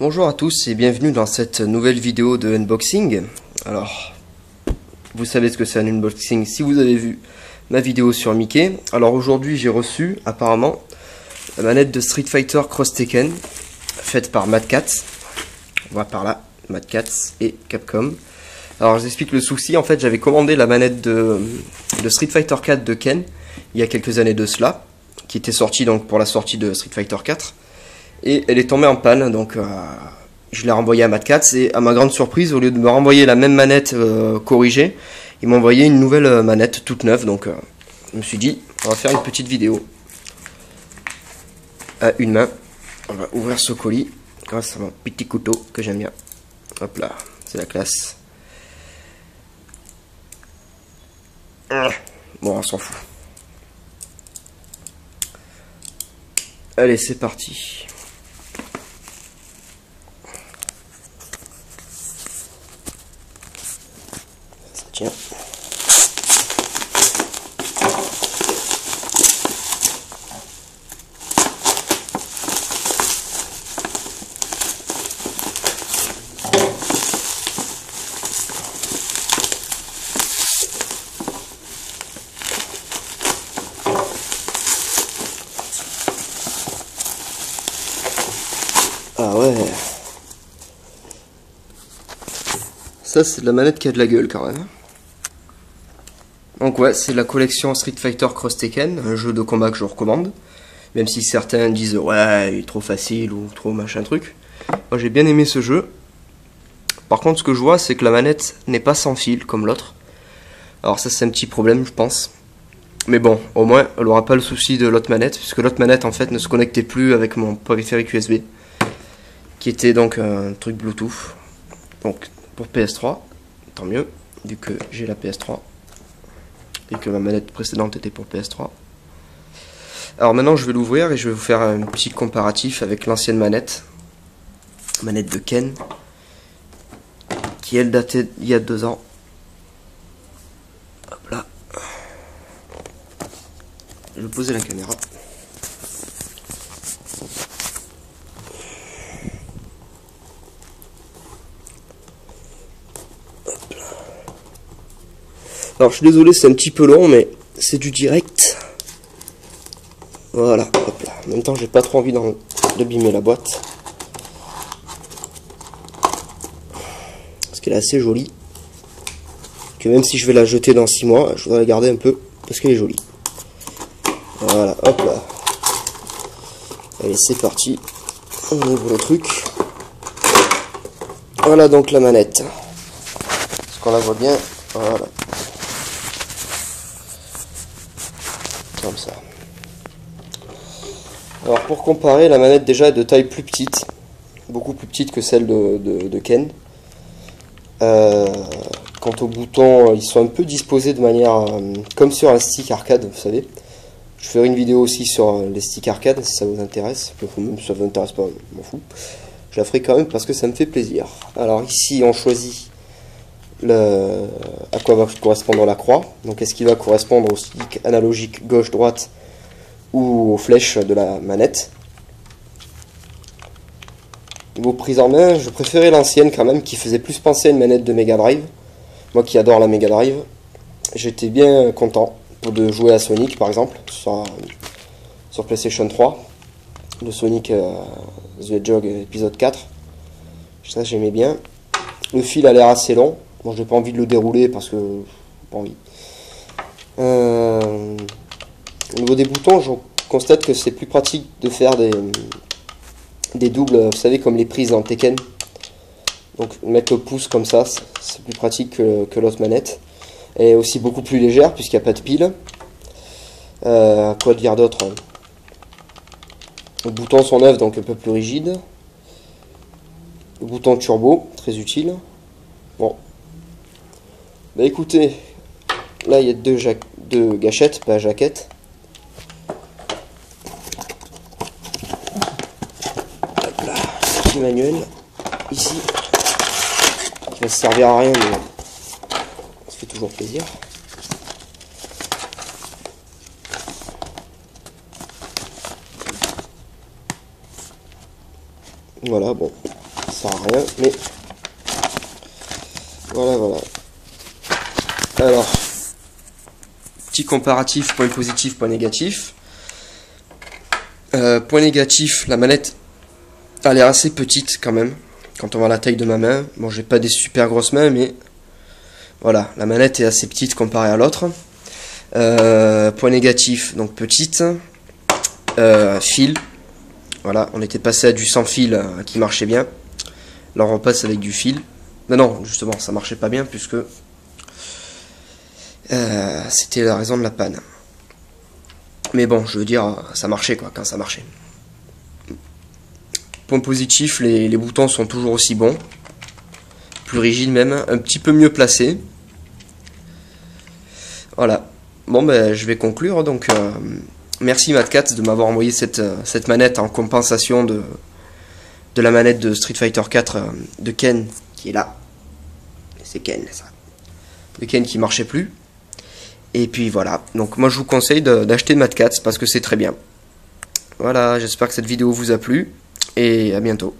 Bonjour à tous et bienvenue dans cette nouvelle vidéo de unboxing. Alors, vous savez ce que c'est un unboxing si vous avez vu ma vidéo sur Mickey. Alors aujourd'hui j'ai reçu apparemment la manette de Street Fighter Cross Tekken faite par Mad Catz. On voit par là, Mad Catz et Capcom. Alors je vous explique le souci, en fait j'avais commandé la manette de Street Fighter 4 de Ken il y a quelques années de cela, qui était sortie donc pour la sortie de Street Fighter 4. Et elle est tombée en panne, donc je l'ai renvoyée à Mad Catz et à ma grande surprise, au lieu de me renvoyer la même manette corrigée, ils m'ont envoyé une nouvelle manette toute neuve, donc je me suis dit, on va faire une petite vidéo à une main. On va ouvrir ce colis grâce à mon petit couteau que j'aime bien. Hop là, c'est la classe. Bon, on s'en fout. Allez, c'est parti. Ça tient. Ah ouais. Ça c'est de la manette qui a de la gueule quand même. Donc ouais, c'est la collection Street Fighter Cross Tekken, un jeu de combat que je recommande. Même si certains disent ouais, il est trop facile ou trop machin truc. Moi j'ai bien aimé ce jeu. Par contre ce que je vois c'est que la manette n'est pas sans fil comme l'autre. Alors ça c'est un petit problème je pense. Mais bon, au moins elle aura pas le souci de l'autre manette, puisque l'autre manette en fait ne se connectait plus avec mon périphérique USB. Qui était donc un truc Bluetooth, donc pour PS3, tant mieux, vu que j'ai la PS3, et que ma manette précédente était pour PS3. Alors maintenant je vais l'ouvrir et je vais vous faire un petit comparatif avec l'ancienne manette de Ken, qui elle datait il y a 2 ans. Hop là. Je vais poser la caméra. Alors je suis désolé, c'est un petit peu long, mais c'est du direct. Voilà, hop là. En même temps, j'ai pas trop envie d'abîmer la boîte. Parce qu'elle est assez jolie. Que même si je vais la jeter dans 6 mois, je voudrais la garder un peu parce qu'elle est jolie. Voilà, hop là. Allez, c'est parti. On ouvre le truc. Voilà donc la manette. Est-ce qu'on la voit bien? Voilà. Comme ça. Alors pour comparer, la manette déjà est de taille plus petite, beaucoup plus petite que celle de Ken. Quant aux boutons, ils sont un peu disposés de manière comme sur un stick arcade, vous savez. Je ferai une vidéo aussi sur les sticks arcade si ça vous intéresse. Même si ça vous intéresse pas, je m'en fous. Je la ferai quand même parce que ça me fait plaisir. Alors ici on choisit à quoi va correspondre la croix. Donc est-ce qu'il va correspondre au stick analogique gauche-droite ou aux flèches de la manette. Niveau prise en main, je préférais l'ancienne quand même, qui faisait plus penser à une manette de Mega Drive. Moi qui adore la Mega Drive, j'étais bien content de jouer à Sonic par exemple sur PlayStation 3, de Sonic The Hedgehog épisode 4. Ça j'aimais bien. Le fil a l'air assez long. Bon, j'ai pas envie de le dérouler parce que pas envie. Au niveau des boutons, je constate que c'est plus pratique de faire des doubles, vous savez, comme les prises en Tekken. Donc mettre le pouce comme ça, c'est plus pratique que l'autre manette. Et aussi beaucoup plus légère puisqu'il n'y a pas de pile. Quoi dire d'autre? Les boutons sont neufs donc un peu plus rigides. Le bouton turbo, très utile. Bon. Bah écoutez, là il y a deux gâchettes, pas jaquettes. Hop là, petit manuel, ici, qui va se servir à rien, mais ça fait toujours plaisir. Voilà, bon. sert à rien, mais voilà. Alors, petit comparatif, point positif, point négatif. Point négatif, la manette a l'air assez petite quand même, quand on voit la taille de ma main. Bon, j'ai pas des super grosses mains, mais voilà, la manette est assez petite comparée à l'autre. Point négatif, donc petite. Fil, voilà, on était passé à du sans fil qui marchait bien. Là on repasse avec du fil. Non, justement, ça marchait pas bien puisque c'était la raison de la panne. Mais bon, je veux dire, ça marchait quoi, quand ça marchait. Point positif, les boutons sont toujours aussi bons. Plus rigides même, un petit peu mieux placés. Voilà. Bon, ben, je vais conclure. Donc, merci Madcat de m'avoir envoyé cette manette en compensation de la manette de Street Fighter 4 de Ken, qui est là. C'est Ken, ça. De Ken qui marchait plus. Et puis voilà, donc moi je vous conseille d'acheter Mad Catz parce que c'est très bien. Voilà, j'espère que cette vidéo vous a plu et à bientôt.